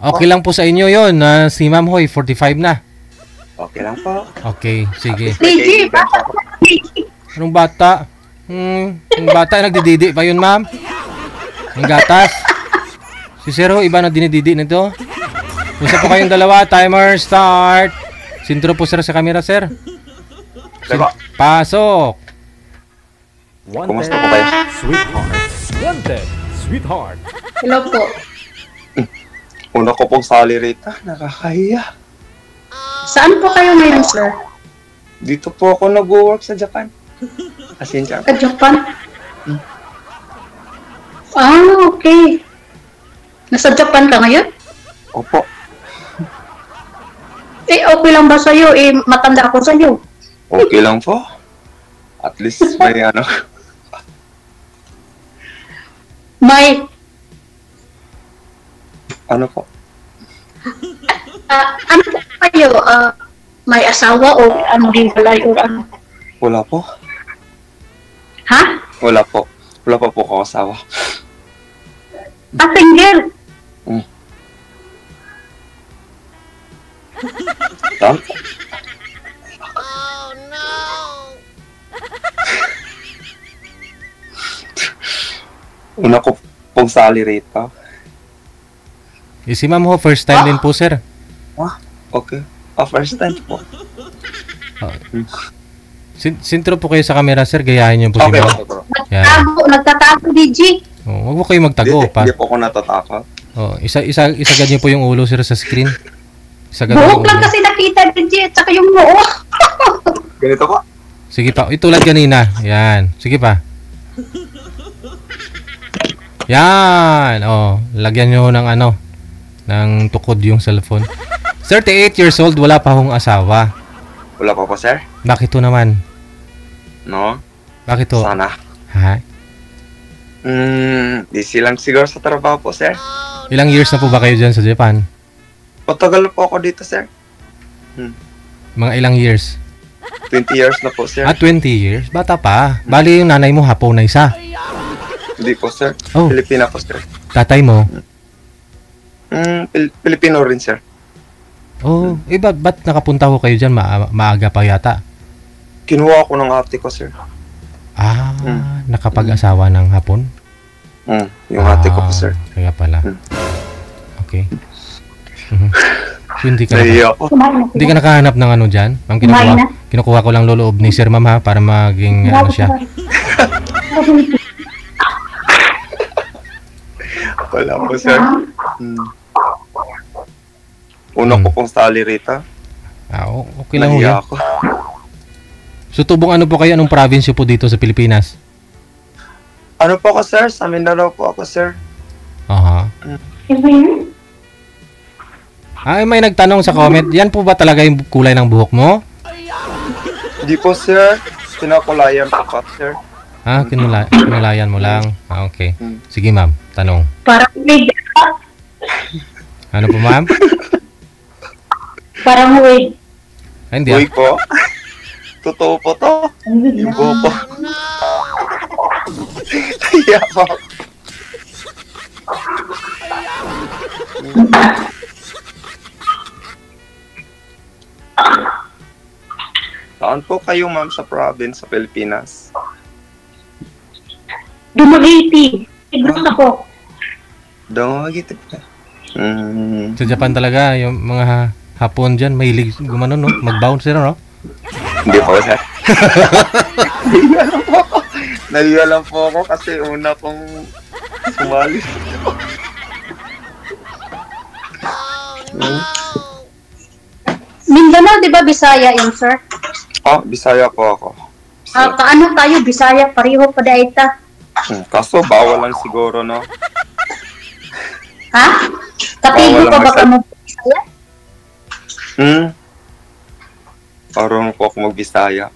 Okay lang po sa inyo yon na si Ma'am Hoy, 45 na. Okay lang po. Okay, sige. DJ, bata po. Anong bata? Yung bata nagdididi pa yun, ma'am? Ang gatas? Si Sir Ho, iba na dinididi nito? Usap po kayong dalawa. Timer, start. Sintro po, sir, sa camera, sir. Pasok. Kumusta po kayo? Sweetheart. Wanted, sweetheart. Hello po. Una ko pong salary rate. Nakakahiya. Saan po kayo ngayon, sir? Dito po ako nag-work sa Japan. Pasensya. Sa Japan? Ah, okay. Nasa Japan ka ngayon? Opo. Okay lang ba sa'yo? Matanda ako sa'yo. Okay lang po. At least may ano. May, Ano po? ano po kayo? May asawa o ano din balay o ano? Wala po. Ha? Wala po. Wala pa po ako asawa. Single? Saan? Una ko pong salary rate pa. Si Ma'am Ho, first time din po, sir. Okay. First time po. Sintro po kayo sa camera, sir. Gayahin niyo po si Okay, Ma'am. okay bro. Yan. Nagtatago, DJ. Huwag mo kayo magtago. Hindi po ako natatakot. Isagad niyo po yung ulo, sir, sa screen. Isagad yung Buhok lang ulo. kasi nakita, DJ, at saka yung noo. Ganito po. Sige pa. Itulad kanina. Yan. Sige pa. Yan. Lagyan nyo ng ng tukod yung cellphone. 38 years old, wala pa akong asawa. Wala pa po, sir? Bakit to naman? No? Bakit to? Sana. Ha? Busy lang siguro sa trabaho po, sir. Ilang years na po ba kayo dyan sa Japan? Patagal po ako dito, sir. Mga ilang years? 20 years na po, sir. 20 years? Bata pa. Bali yung nanay mo Hapon na isa. Hindi po, sir. Oh. Pilipina po, sir. Tatay mo? Pilipino rin, sir. Ba't nakapunta ko kayo dyan? Maaga pa yata. Kinuha ko ng ate ko, sir. Nakapag-asawa ng Hapon? Yung ate ko po, sir. Kaya pala. Okay. So, hindi ka nakahanap ng ano dyan? Ang kinukuha ko lang loloob ni Sir Ma'am, ha, para maging siya. Wala po, sir. Una ko pong salary rate, ha? Okay lang ho yan. Ako. So, tubong ano po kayo? Anong province po dito sa Pilipinas? Ano po ako, sir? Sa Mindanao po ako, sir. Aha. May nagtanong sa comment, yan po ba talaga yung kulay ng buhok mo? Hindi po, sir. Pinakulayan po pa, sir. Kinulayan mo lang. Okay. Sige, ma'am. Tanong. Parang wig. Ano po, ma'am? Parang wig. Hindi. Uy po. Totoo po to. Yung buhok ko. Kaya po. Saan po kayo, ma'am, sa province sa Pilipinas? Dumaguete. Tignan ako. Dumaguete po. Sa Japan talaga, yung mga Hapon dyan, mahilig gumano, no? Mag-bounce sila, no? Hindi po, sir. Nahiya lang po ako kasi una kong sumali. Mindanao, di ba Bisaya yun, sir? Bisaya po ako. Kaano tayo, Bisaya, pareho pa daita. Kaso bawal lang siguro, no? Ha? Katigo pa ba ka mo Bisaya? Parang po ako mag-Bisaya.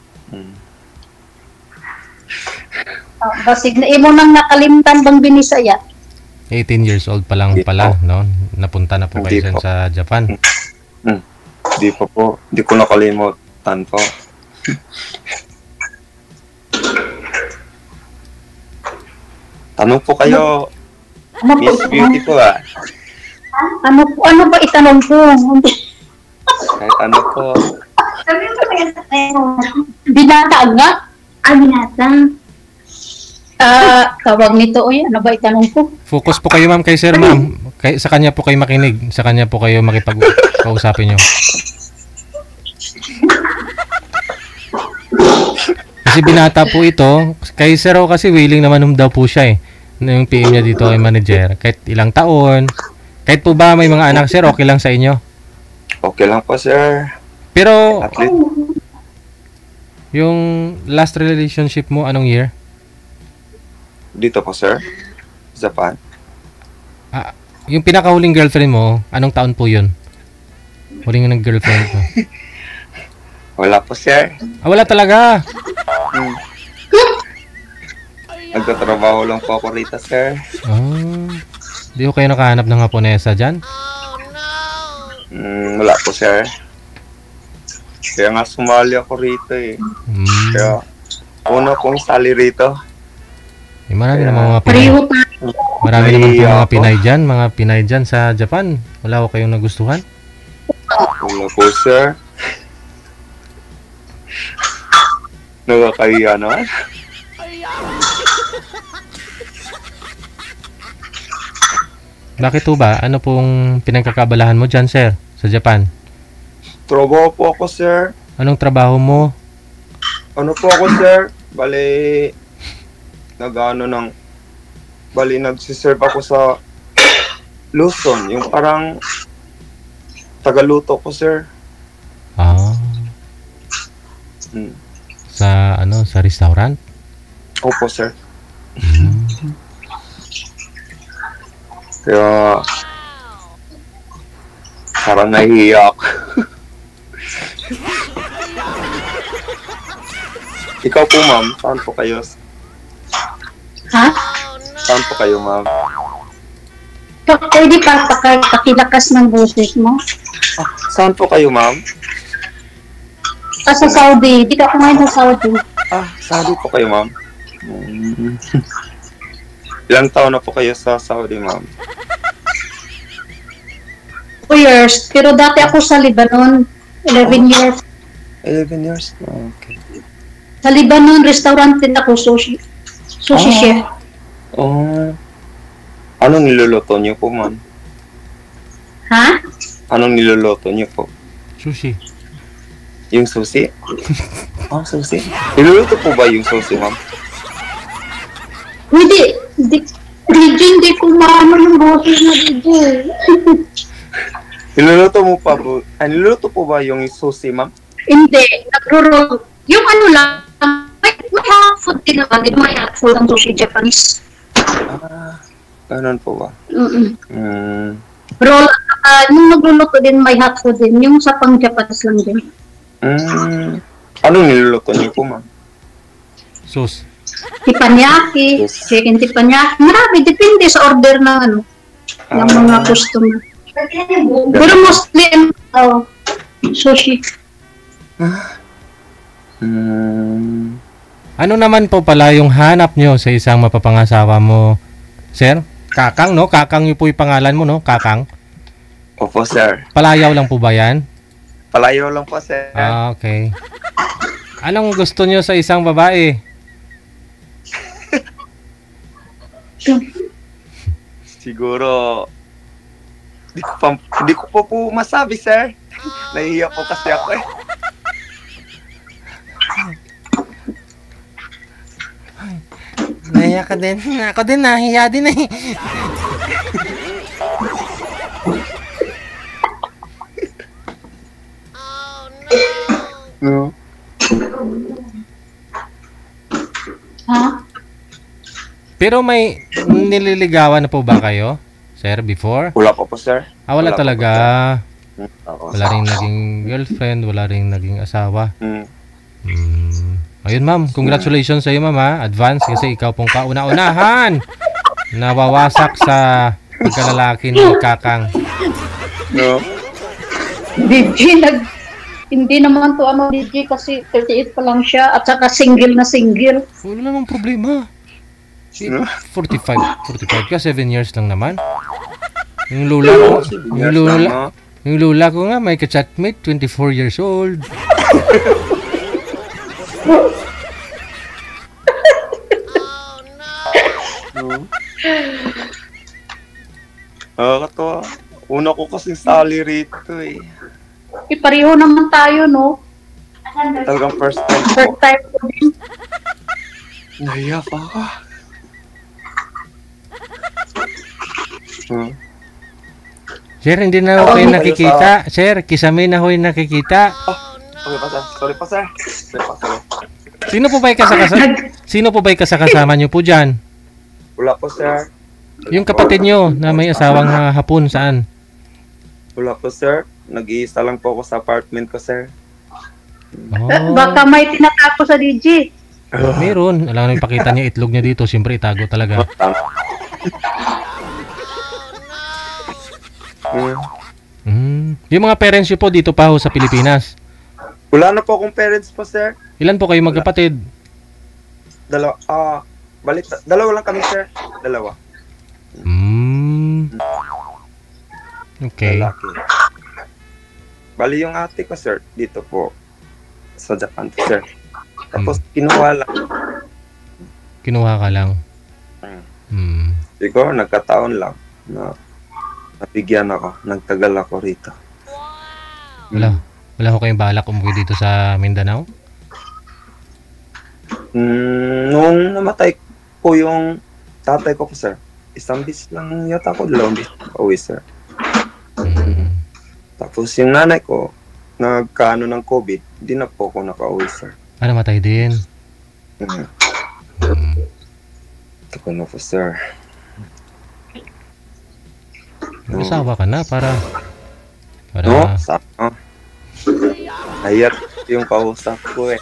Basig na imo nang nakalimtan bang binisaya? 18 years old pa lang pala, no? Napunta na po kayo dyan sa Japan. Hindi pa po. Hindi ko nakalimutan po. Tanong po kayo, Miss Beauty po, Ano ba itanong ko? Kahit ano po. Binata nga. Binata. Tawag nito, ano ba itanong ko? Focus po kayo, ma'am, kay sir, ma'am. Sa kanya po kayo makinig. Sa kanya po kayo makipag-kausapin nyo. Kasi binata po ito. Kay sir kasi willing naman daw po siya eh. Yung PM niya dito ay manager. Kahit ilang taon. Kahit po ba may mga anak, sir, okay lang sa inyo? Okay lang po, sir. Pero, At least, yung last relationship mo, anong year? dito po, sir. Japan. Yung pinakahuling girlfriend mo, anong taon po yun? Huling ng girlfriend mo. Wala po, sir. Wala talaga. Nagtatrabaho lang po ako rito, sir. Di ko kayo nakahanap ng Haponesa dyan? Wala po, sir. Kaya nga sumali ako rito eh. Kaya una kong sali rito. Marami naman mga Pinay. Marami naman po mga Pinay dyan. Mga Pinay dyan sa Japan. Wala ko kayong nagustuhan? Wala po, sir. Nakakahiya naman. Bakit po ba? Ano pong pinagkakabalahan mo dyan, sir? Sa Japan? Trabaho po ako, sir. Anong trabaho mo? Ano po ako, sir? Nagsiserve ako sa Luzon. Yung parang tagaluto ko, sir. Sa restaurant? Opo, sir. Kaya parang nahihiya ako. Ikaw po, ma'am, saan po kayo? Ha? Saan po kayo, ma'am? Pwede pa pakilakas ng boses mo? Saan po kayo, ma'am? Sa Saudi. Di ka kumain sa Saudi. Saudi po kayo, ma'am. Ilang taon na po kayo sa Saudi, ma'am? 2 years. Pero dati ako sa Lebanon. 11 years. 11 years? Okay. Sa Lebanon, restaurant din ako, sushi chef. Anong niluluto niyo po, ma'am? Ha? Anong niluluto niyo po? Sushi. Yung sushi? Sushi. Niluluto po ba yung sushi, ma'am? Hindi ko maano yung boses na DJ. Niluluto po ba yung sushi, ma'am? Hindi. Nagro-roll. Yung ano lang, may hot food din naman. May hot food ang sushi Japanese. Ganun po ba? Roll, yung nagluluto din may hot food din. Yung sa pang Japanese lang din. Anong niluluto niyo po, ma'am? Sus. Teppanyaki, chicken teppanyaki. Marami, depende sa order ng ng mga customer. Pero mostly, sushi. Ano naman po pala yung hanap nyo sa isang mapapangasawa mo, sir? Kakang, no? Kakang yung po yung pangalan mo, no? Kakang? Opo, sir. Palayaw lang po ba yan? Palayaw lang po, sir. Okay. Anong gusto nyo sa isang babae? Siguro, hindi ko po masabi, sir. Nahihiya po kasi ako eh. Nahiya ka din. Ako din, nahiya din eh. No. Ha? Pero may nililigawan na po ba kayo, sir, before? Wala pa po, sir. Wala pa talaga. po, sir. Wala rin naging girlfriend, wala rin naging asawa. Mm. Ayun, ma'am. Congratulations sa iyo, ma'am, ha? Advance kasi ikaw pong kauna-unahan. Nawawasak sa pagkalalaki ni Kakang. No? DJ, hindi naman to DJ kasi 38 pa lang siya at saka single na single. Wala namang problema. 45 ka, 7 years lang naman. Yung lula ko, Bigas lang, ma. yung lula ko nga may ka-chatmate, 24 years old. Nakakatawa. Una ko kasing salary rito eh. Pareho naman tayo, no? Talagang first time First ko. time ko din. Nahiya pa ako. Sir, hindi na ako kayo nakikita. Sir, kisame na ako yung nakikita. Okay pa, sir. Sorry pa, sir. Sorry pa, sorry. Sino po ba yung Sino po ba yung kasakasama niyo po dyan? Wala po, sir. Yung kapatid niyo na may asawang hapon, saan? Wala po, sir. Nag-iisa lang po ako sa apartment ko, sir. Oh, Baka may tinatako sa DJ. meron. Alam na ipakita niya itlog niya dito. Siyempre, itago talaga. Yung mga parents niyo po dito pa ho sa Pilipinas. Wala na po akong parents po, sir. Ilan po kayo magkapatid? Dalawa lang kami, sir. Dalawa. Okay. Lalaki. Bali yung ate ko, sir, dito po sa Japan, sir. Tapos kinuha lang. Kinuha ka lang. Siguro nagkataon lang na nabigyan ako. Nagtagal ako rito. Wala ko kayong balak umuwi dito sa Mindanao? Nung namatay po yung tatay ko po, sir, isang bis lang yata ako, 2 bis pauwi, sir. Tapos yung nanay ko, nagkaano ng COVID, hindi na po ako nakauwi, sir. Namatay din. Ito ko na po, sir. Nag-asawa ka na para No, sana. Hayat yung kausap ko eh.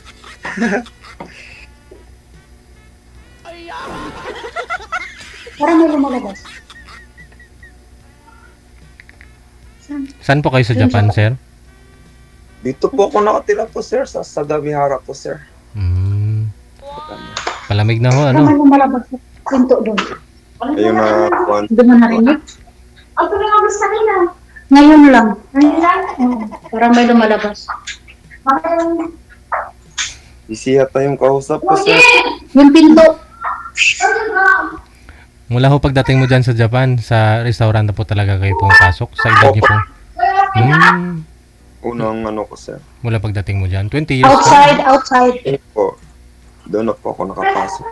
Parang may lumalabas. Saan po kayo sa Japan, sir? Dito po ako nakatira po, sir, sa Sagamihara po, sir. Palamig na ho, Parang may ano? lumalabas sa pinto doon. Ayun na, kuwan. Hindi mo narinig? Ang lumabas sa kanila. Ngayon lang. Parang may lumalabas. Isihat na yung kausap ko, sir. Yung pinto. Mula ho pagdating mo dyan sa Japan, sa restaurant na po talaga kayo pumapasok sa edad niyo po. Unang ano ko, sir. Mula pagdating mo dyan, 20 years Outside. Po, doon na po ako nakapasok.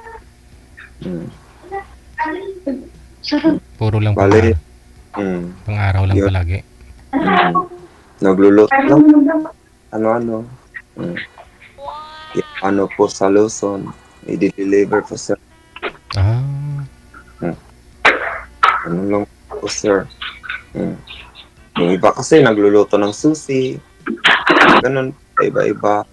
Puro lang po. Bali. Pang-araw lang Yun. palagi. Nagluluto lang. Ano-ano. Ano po sa Luzon. I-deliver po, sir. Ano lang po, sir. Yung iba kasi nagluluto ng sushi. Ganun. Iba-iba.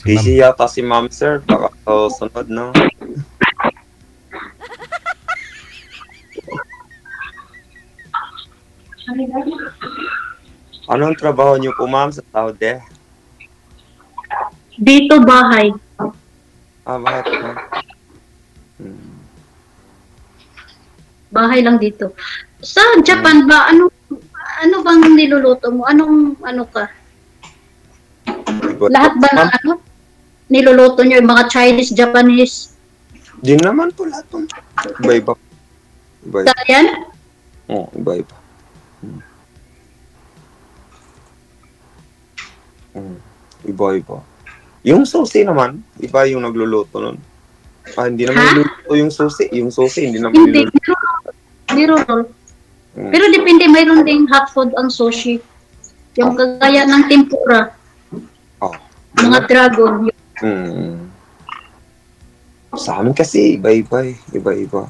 Busy yata si ma'am, sir. Baka sunod, no? Anong trabaho niyo po, ma'am, sa Saudi? Dito bahay. Bakit, ma'am? Bahay lang dito. Sa Japan ba, ano bang niluluto mo? Ano ka? Lahat ba ng ano? Niluluto nyo yung mga Chinese, Japanese? Di naman po lahat. Iba-iba. Iba-iba. Yan? Oo, iba-iba. Iba-iba. Yung susi naman, iba yung nagluluto nun. Hindi naman niluluto yung susi. Yung susi, hindi naman Hindi. niluluto. Nirol. Pero depende, mayroon ding hot food ang sushi. Yung kagaya ng tempura. Mga dragon. Sa amin kasi, iba-iba eh. Iba-iba.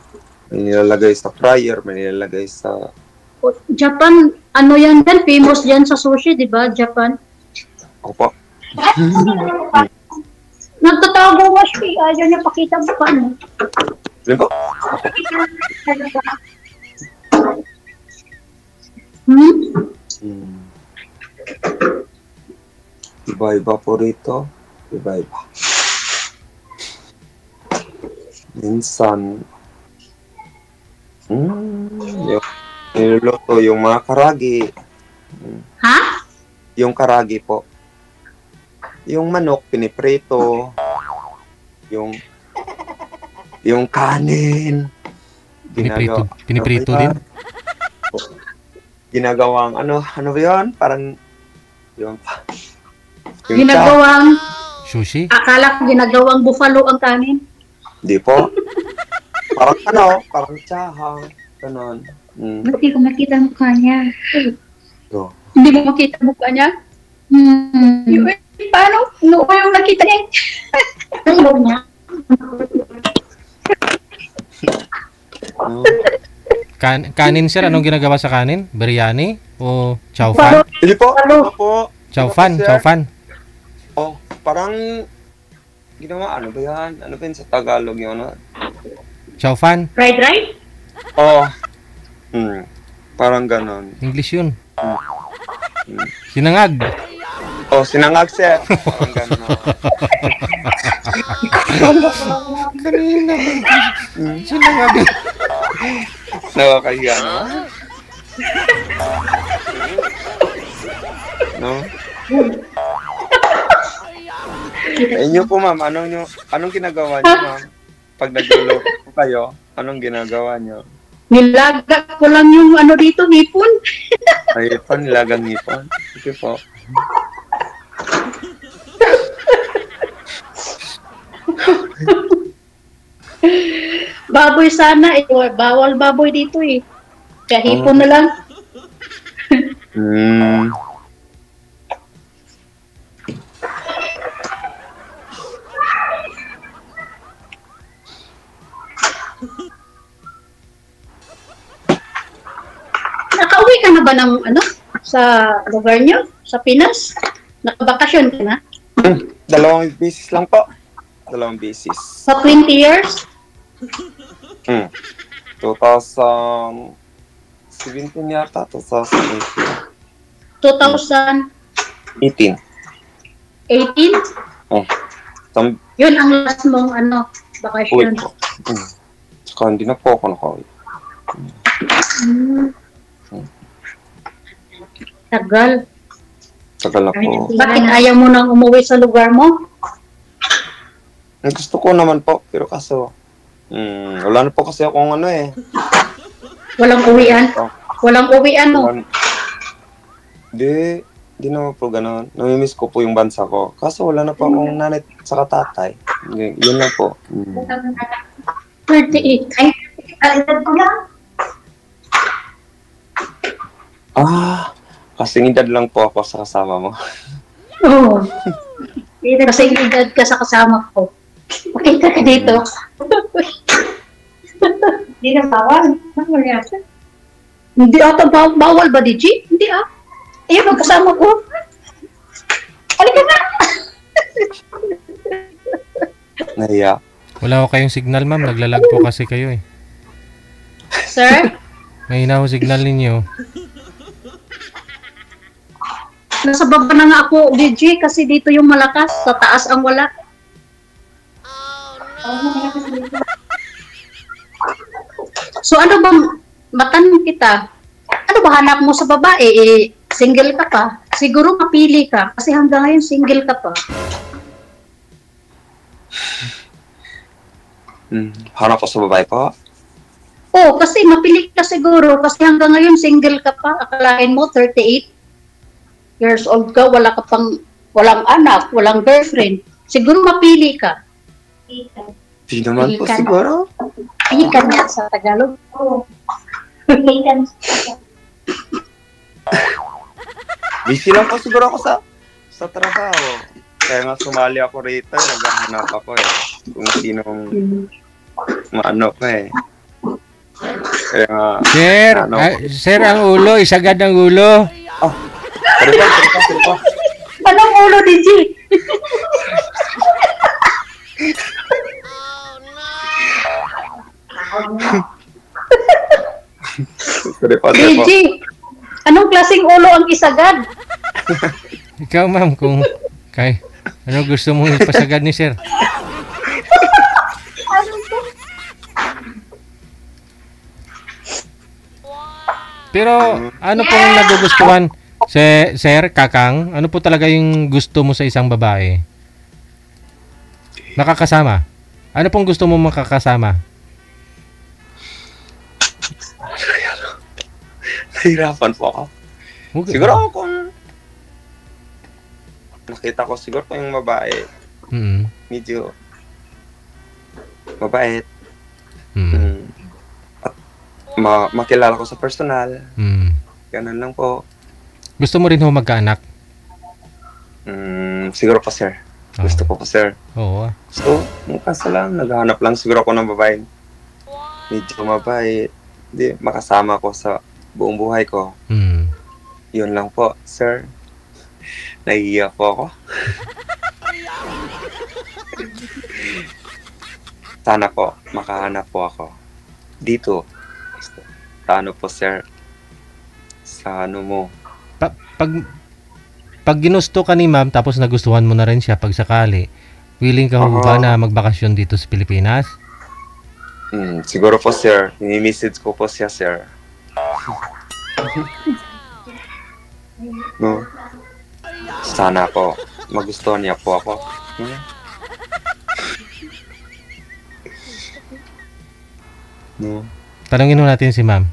May nilalagay sa fryer, may nilalagay sa... Japan, ano yan din? Famous yan sa sushi, di ba? Japan. Opo. Nagtatago nga siya. Ayaw niya pakita mo paano. Sino po? Iba-iba po rito. Iba-iba. Minsan, yung niluluto yung mga karagi. Ha? Yung karagi po. Yung manok, piniprito. Yung kanin. Piniprito din? Ginagawang, ano ba yun? Parang, yung Ginagawang, Sushi? akala ko ginagawang buffalo ang kanin. Hindi po. Parang parang tsahang. Ganon. Hindi ko makita ang mukha niya. So, Hindi mo makita ang mukha niya? Paano? Noo yung nakita niya. Ano niya? no. Kanin, sir, anong ginagawa sa kanin? Biryani? O chow fan? Hindi po. Ano po? Chow fan, chow fan. Oh, parang ginawa, ano ba yan? Ano ba yun sa Tagalog yun? Chow fan? Fried rice? Oh, parang ganon. English yun. Sinangag. Oh, sinangag, sir. Parang ganon. Kanina. Sinangag. Nakakahiya naman. No? Inyo po, ma'am, anong ginagawa niyo, ma'am? Pag nagluluto po kayo, anong ginagawa niyo? Nilaga ko lang yung ano dito, hipon. Ay, nilagang hipon. Sige po. Baboy sana eh. Bawal baboy dito eh. Kaya hipon na lang. Nakauwi ka na ba ng ano? Sa lugar niyo? Sa Pinas? Nakabakasyon ka na? 2 beses lang po. 2 beses. Sa 20 years? 2017 yata, 2018. 2018? 18? Oh. Yun ang last mong ano, Uwi bakasyon. po. Saka hindi na po ako nakauwi. Tagal. Tagal na po. Bakit ayaw mo nang umuwi sa lugar mo? Gusto ko naman po, pero kaso, wala na po kasi akong ano eh. Walang uwian? Walang uwian mo? Hindi naman po ganun. Namimiss ko po yung bansa ko. Kaso wala na po akong nanay sa tatay. Yun lang po. 38. Ay, edad ko lang. Kasing edad lang po ako sa kasama mo. Oo. Kasi edad ka sa kasama ko. Pakita ka dito. Hindi na bawal. Bawal yata. Hindi ata bawal ba, DJ? Hindi ah. Ayun, magkasama ko. Halika na! Nahiya. Wala ko kayong signal, ma'am. Naglalag po kasi kayo eh. Sir? Mahina ko signal ninyo. Nasa baba na nga ako, DJ, kasi dito yung malakas. Sa taas ang wala. So ano bang, matanong kita, ano ba hanap mo sa babae? Single ka pa? Siguro mapili ka, kasi hanggang ngayon single ka pa. Harap ko sa babae po. Oo, kasi mapili ka siguro, kasi hanggang ngayon single ka pa. Akalain mo, 38 years old ka, wala ka pang, walang anak, walang girlfriend. Siguro mapili ka. Di naman po Ikan. siguro. Ikan niya sa Tagalog. Oo. Ikan. Busy lang po siguro ako sa trabaho. Kaya nga sumali ako rito, naghahanap ako eh. Kung sinong maano pa eh. Kaya nga... Sir, sir, ang ulo. Isagad ang ulo. Sorry po. Anong ulo, DJ? Sorry po. DJ, anong klaseng ulo ang isagad? Ikaw, ma'am, kung ano gusto mong ipasagad ni sir? Pero ano pong nagugustuhan? Sir, Kakang, ano po talaga yung gusto mo sa isang babae? Makakasama. Ano pong gusto mo makakasama? Nahirapan po ako. Okay. Siguro ako kung nakita ko siguro kung yung babae, Mm. medyo mabait. Mm. At makilala ko sa personal. Mm. Ganun lang po. Gusto mo rin ho magkaanak? Siguro po, sir. Gusto ko po, sir. Oo. So, kaso lang, naghahanap lang siguro ako ng babae. Medyo mabait. Hindi, makasama ko sa buong buhay ko. Mm. Yun lang po, sir. Nahihiya po ako. Sana po, makahanap po ako. Dito. Sa ano po, sir? Sa ano mo? Pag ginusto ka ni ma'am tapos nagustuhan mo na rin siya pag sakali, willing ka ho ba na magbakasyon dito sa Pilipinas? Siguro po, sir. Ini-message ko po siya, sir. No? Sana po. Magustuhan niya po ako. No? Tanungin mo natin si ma'am.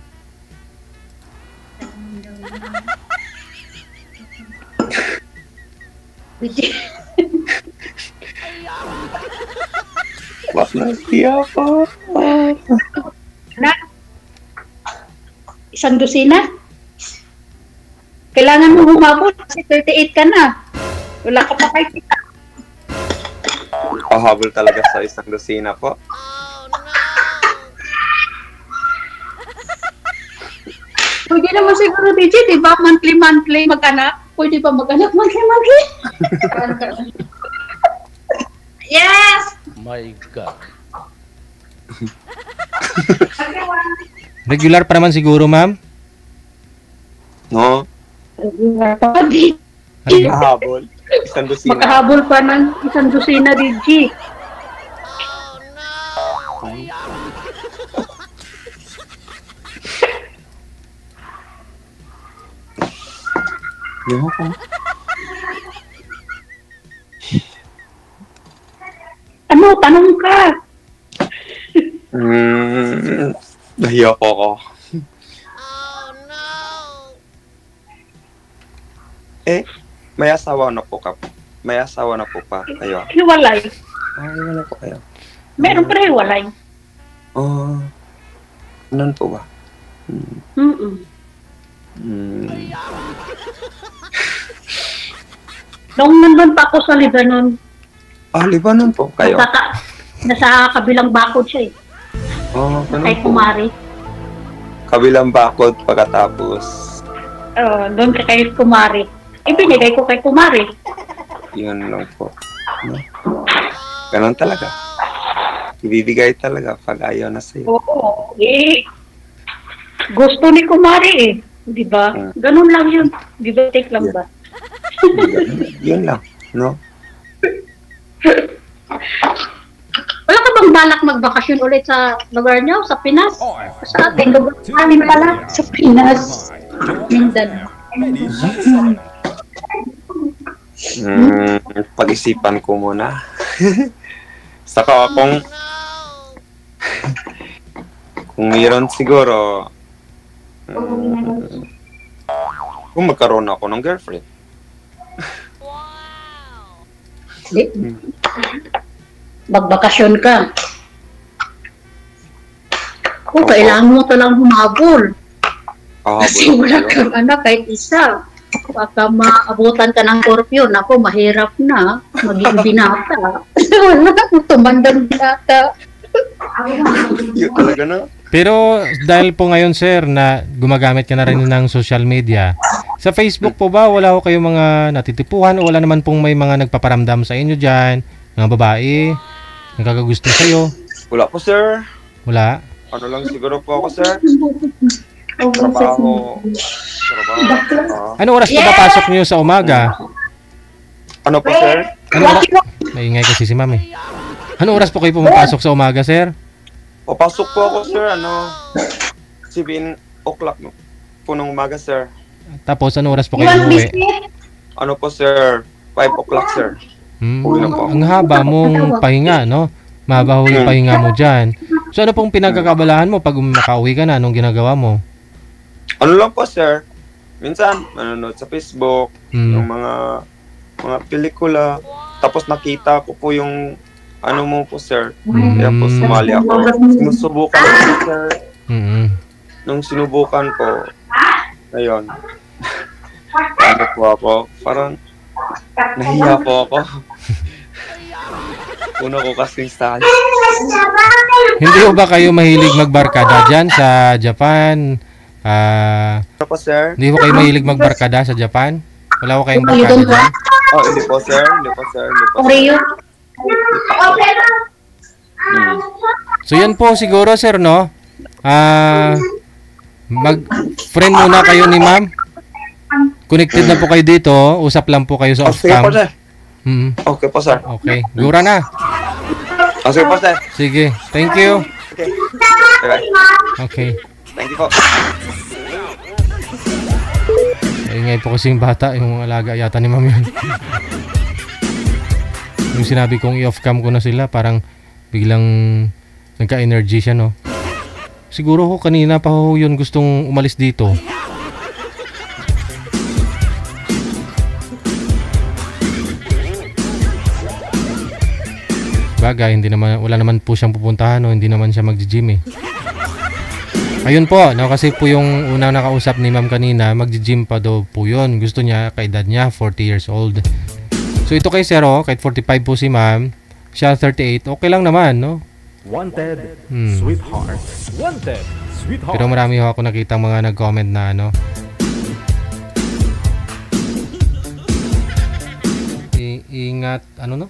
Wag na siya po. Anak, isang dosina? Kailangan mo humabol kasi 38 ka na. Wala ka pa kay kita. Pahabol talaga sa isang dosina po. Pwede naman siguro, DJ, di ba? Monthly mag-anak. Pwede ba mag-anak monthly? Yes! My God. Regular pa naman siguro ma'am? No? Pahabol. Isang dosina. Makahabol pa ng isang dosina, DJ. No po. Ano? Tanong ka. Nahiya po ako. May asawa na po ka. May asawa na po pa kayo. Hiwalay. Wala po kayo. Meron pa hiwalay. Ano po ba? Nung nandun pa ako sa Lebanon, Libanon po kayo. nasa kabilang bakod siya eh. Ganun Kay po. Kumari. Kabilang bakod pagkatapos. Doon kay Kumari. Ibinigay ko kay Kumari. Yun lang po. No? Ganun talaga. Ibibigay talaga pag ayaw na sa'yo. Oo. Gusto ni Kumari eh. Di ba? Ganun lang yun. Di ba? Take lang ba? Yun lang. No? Wala ka bang balak magbakasyon ulit sa lugar niyo? Sa Pinas? Sa ating lugar namin pala. Sa Pinas. Mindanao. Pag-isipan ko muna. Saka kung mayroon siguro kung magkaroon ako ng girlfriend. Magbakasyon ka. Kung kailangan mo talang humabol. Kasi wala kang anak kahit isa. Baka maabutan ka ng korpyo. Ako, mahirap na. Maging binata. Wala kang tumandang binata. Yun talaga na. Pero dahil po ngayon sir na gumagamit ka na rin ng social media, sa Facebook po ba wala ko kayong mga natitipuhan o wala naman pong may mga nagpaparamdam sa inyo dyan, mga babae, nagkakagusto sa'yo? Wala po, sir. Wala? Ano lang siguro po ako, sir. Trabaho. Ano oras pa papasok niyo sa umaga? Ano po, sir? Maingay kasi si ma'am eh. Ano oras po kayo pumapasok sa umaga, sir? Papasok po ako, sir. 7 o'clock, no? po ng umaga, sir. Tapos, anong oras po You kayo want umuwi? biscuit? Ano po, sir? 5 o'clock, sir. Uwi na po. Ang haba mong pahinga, no? Mahaba ho yung pahinga mo dyan. So, ano pong pinagkakabalahan mo pag makauwi ka na? Anong ginagawa mo? Ano lang po, sir? Minsan, manonood sa Facebook, yung mga pelikula. Tapos nakita ko po yung ano mo po, sir. Kaya po sumali ako. Sinusubukan ko, sir. Nung sinubukan ko, ayun. Ano po ako? Parang nahiya po ako. Una ko kasing sali. Hindi ho ba kayo mahilig magbarkada dyan sa Japan? Ano po, sir? Hindi ho kayo mahilig magbarkada sa Japan? Wala ho kayong barkada dyan? Oh, hindi po, sir. Hindi po, sir. Hindi po, sir. Oreo? So yan po siguro sir, no? Mag-friend muna kayo ni ma'am. Connected na po kayo dito. Usap lang po kayo sa Okay off-cam. po, sir. Okay po, sir. Okay. Gura na. Okay po, sir. Sige. Thank you. Okay. Bye-bye. Okay. Thank you po. Ingay po kasing bata. Yung alaga yata ni ma'am yun. Yung sinabi kong i-off cam ko na sila, parang biglang nagka-energy siya, no? Siguro ho kanina pa ho yun gustong umalis dito. Bagay, wala naman po siyang pupuntahan, no? Hindi naman siya magji-gym eh. Ayun po, no? Kasi po yung unang nakausap ni ma'am kanina, magji-gym pa daw po yun. Gusto niya, kaedad niya, 40 years old. So ito kay Sir, kahit 45 po si ma'am, siya 38, okay lang naman, no? Wanted, sweetheart. Wanted, sweetheart. Pero marami ho ako nakita mga nag-comment na ano. Ingat, ano no?